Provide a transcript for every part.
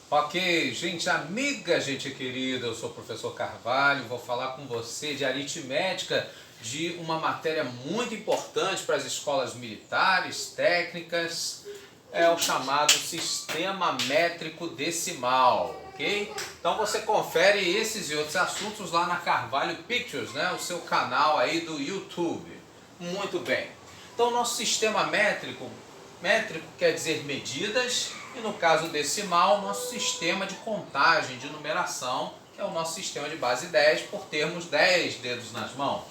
Ok, gente amiga, gente querida, eu sou o professor Carvalho, vou falar com você de aritmética, de uma matéria muito importante para as escolas militares, técnicas, é o chamado sistema métrico decimal, ok? Então você confere esses e outros assuntos lá na Carvalho Pictures, né? O seu canal aí do YouTube. Muito bem. Então nosso sistema métrico quer dizer medidas, e no caso decimal, nosso sistema de contagem, de numeração, que é o nosso sistema de base 10, por termos 10 dedos nas mãos.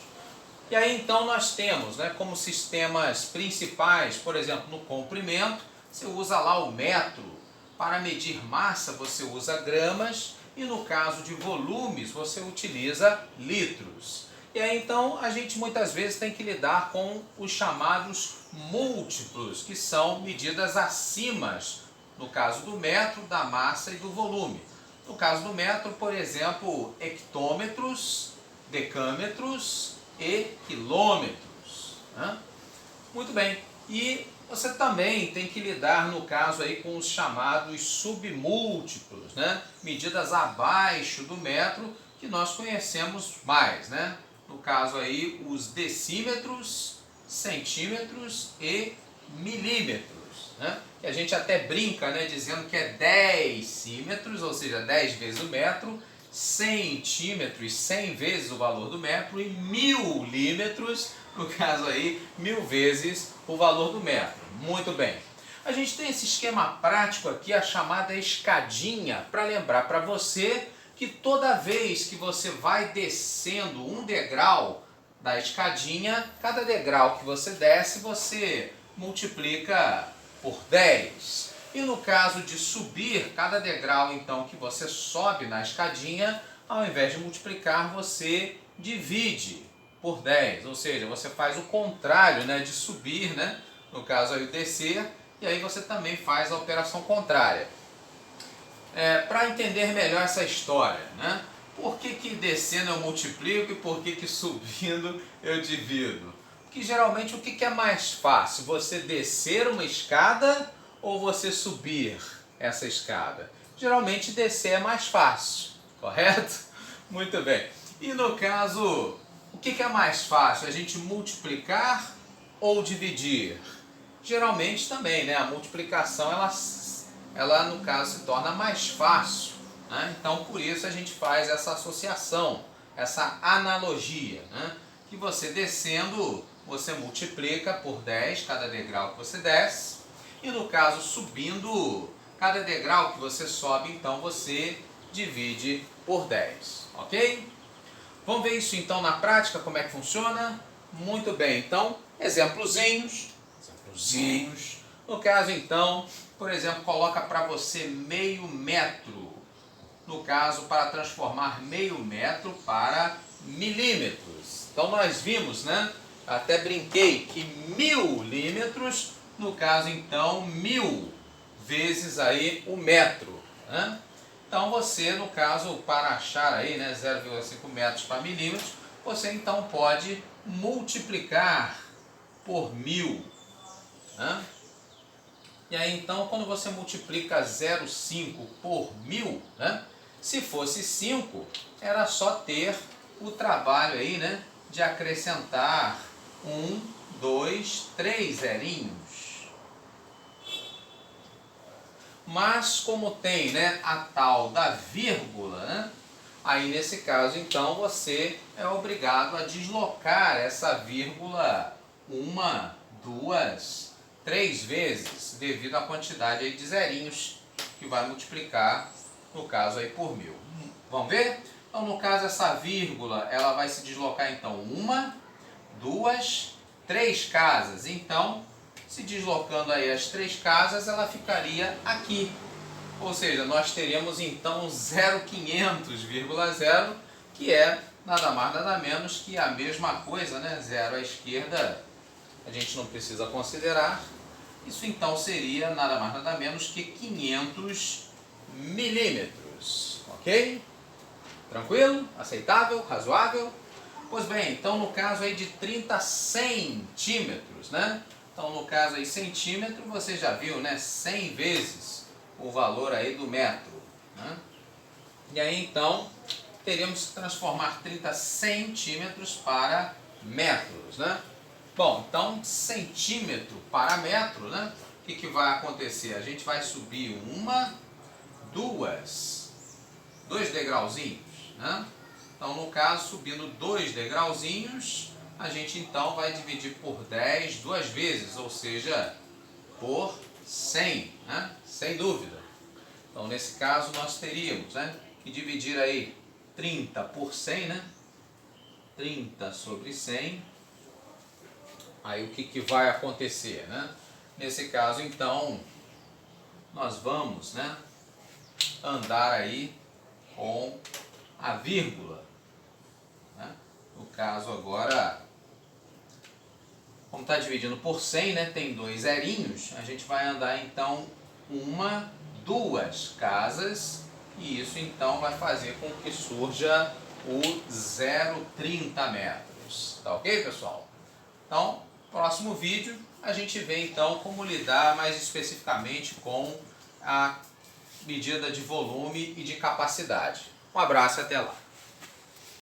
E aí então nós temos, né, como sistemas principais, por exemplo, no comprimento, você usa lá o metro. Para medir massa você usa gramas, e no caso de volumes você utiliza litros. E aí então a gente muitas vezes tem que lidar com os chamados múltiplos, que são medidas acima, no caso do metro, da massa e do volume. No caso do metro, por exemplo, hectômetros, decâmetros e quilômetros, né? Muito bem. E você também tem que lidar, no caso, aí, com os chamados submúltiplos, né? Medidas abaixo do metro, que nós conhecemos mais, né? No caso aí, os decímetros, centímetros e milímetros, né? Que a gente até brinca, né, dizendo que é decímetros, ou seja, 10 vezes o metro, centímetros, 100 vezes o valor do metro, e milímetros, no caso aí, 1000 vezes o valor do metro. Muito bem. A gente tem esse esquema prático aqui, a chamada escadinha, para lembrar para você que toda vez que você vai descendo um degrau da escadinha, cada degrau que você desce, você multiplica por 10. E no caso de subir, cada degrau então que você sobe na escadinha, ao invés de multiplicar, você divide por 10. Ou seja, você faz o contrário, né, de subir, né? No caso aí o descer, e aí você também faz a operação contrária. Para entender melhor essa história, né? Por que descendo eu multiplico e por que subindo eu divido? Porque geralmente o que é mais fácil? Você descer uma escada ou você subir essa escada? Geralmente descer é mais fácil, correto? Muito bem. E no caso, o que é mais fácil? A gente multiplicar ou dividir? Geralmente também, né? A multiplicação ela no caso se torna mais fácil, né? Então por isso a gente faz essa associação, essa analogia, né? Que você descendo, você multiplica por 10 cada degrau que você desce, e no caso subindo, cada degrau que você sobe, então você divide por 10, ok? Vamos ver isso então na prática, como é que funciona? Muito bem, então, exemplozinhos. No caso então, por exemplo, coloca para você meio metro. No caso, para transformar meio metro para milímetros. Então nós vimos, né? Até brinquei que milímetros, no caso então, 1000 vezes aí o metro, né? Então você, no caso, para achar aí, né, 0,5 metros para milímetros, você então pode multiplicar por 1000, né? E aí então, quando você multiplica 0,5 por 1000, né? Se fosse 5, era só ter o trabalho aí, né, de acrescentar 1, 2, 3 zerinhos. Mas como tem, né, a tal da vírgula, né, aí nesse caso então você é obrigado a deslocar essa vírgula 1, 2, 3 vezes, devido à quantidade aí de zerinhos que vai multiplicar, no caso aí por 1000. Vamos ver? Então no caso essa vírgula, ela vai se deslocar então 1, 2, 3 casas. Então, se deslocando aí as 3 casas, ela ficaria aqui. Ou seja, nós teríamos então 0,500,0, que é nada mais nada menos que a mesma coisa, né? 0 à esquerda a gente não precisa considerar. Isso então seria nada mais nada menos que 500 milímetros, ok? Tranquilo? Aceitável? Razoável? Pois bem, então no caso aí de 30 centímetros, né? Então no caso aí centímetro, você já viu, né? 100 vezes o valor aí do metro. né? E aí então teríamos que transformar 30 centímetros para metros, né? Bom, então centímetro para metro, né? O que vai acontecer? A gente vai subir dois degrauzinhos, né? Então, no caso, subindo 2 degrauzinhos, a gente então vai dividir por 10 duas vezes, ou seja, por 100, né? Sem dúvida. Então, nesse caso, nós teríamos, né, que dividir aí 30 por 100, né? 30 sobre 100. Aí o que vai acontecer, né? Nesse caso, então, nós vamos, né, andar aí com a vírgula, né? No caso agora, como está dividindo por 100, né, tem 2 zerinhos, a gente vai andar então duas casas, e isso então vai fazer com que surja o 0,30 metros. Tá ok, pessoal? Então, próximo vídeo a gente vê então como lidar mais especificamente com a medida de volume e de capacidade. Um abraço e até lá!